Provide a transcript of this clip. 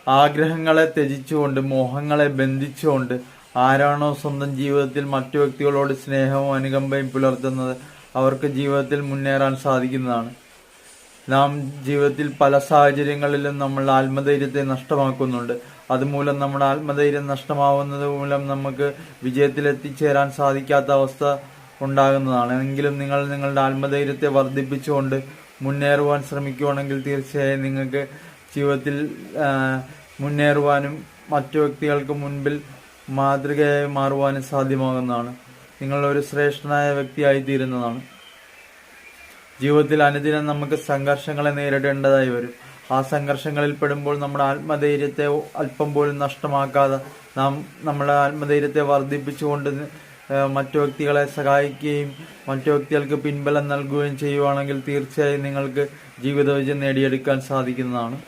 ആഗ്രഹങ്ങളെ ത്യജിച്ചുകൊണ്ട്, മോഹങ്ങളെ ബന്ധിച്ചുകൊണ്ട് ആരാണോ സ്വന്തം ജീവിതത്തിൽ മറ്റു വ്യക്തികളോട് സ്നേഹവും അനുകമ്പയും പുലർത്തുന്നത് അവർക്ക് ജീവിതത്തിൽ മുന്നേറാൻ സാധിക്കുന്നതാണ്. നാം ജീവിതത്തിൽ പല സാഹചര്യങ്ങളിലും നമ്മൾ ആത്മധൈര്യത്തെ നഷ്ടമാക്കുന്നുണ്ട്. അതുമൂലം നമ്മുടെ ആത്മധൈര്യം നഷ്ടമാവുന്നത് മൂലം നമുക്ക് വിജയത്തിൽ എത്തിച്ചേരാൻ സാധിക്കാത്ത അവസ്ഥ ഉണ്ടാകുന്നതാണ്. എങ്കിലും നിങ്ങൾ നിങ്ങളുടെ ആത്മധൈര്യത്തെ വർദ്ധിപ്പിച്ചുകൊണ്ട് മുന്നേറുവാൻ ശ്രമിക്കുകയാണെങ്കിൽ തീർച്ചയായും നിങ്ങൾക്ക് ജീവിതത്തിൽ മുന്നേറുവാനും മറ്റു വ്യക്തികൾക്ക് മുൻപിൽ മാതൃകയായി മാറുവാനും സാധ്യമാകുന്നതാണ്. നിങ്ങളൊരു ശ്രേഷ്ഠനായ വ്യക്തിയായി തീരുന്നതാണ്. ജീവിതത്തിൽ അനുദിനം നമുക്ക് സംഘർഷങ്ങളെ നേരിടേണ്ടതായി വരും. ആ സംഘർഷങ്ങളിൽ പെടുമ്പോൾ നമ്മുടെ ആത്മധൈര്യത്തെ അല്പം പോലും നഷ്ടമാക്കാതെ നാം നമ്മുടെ ആത്മധൈര്യത്തെ വർദ്ധിപ്പിച്ചുകൊണ്ട് മറ്റു വ്യക്തികളെ സഹായിക്കുകയും മറ്റു വ്യക്തികൾക്ക് പിൻബലം നൽകുകയും ചെയ്യുവാണെങ്കിൽ തീർച്ചയായും നിങ്ങൾക്ക് ജീവിത വിജയം നേടിയെടുക്കാൻ സാധിക്കുന്നതാണ്.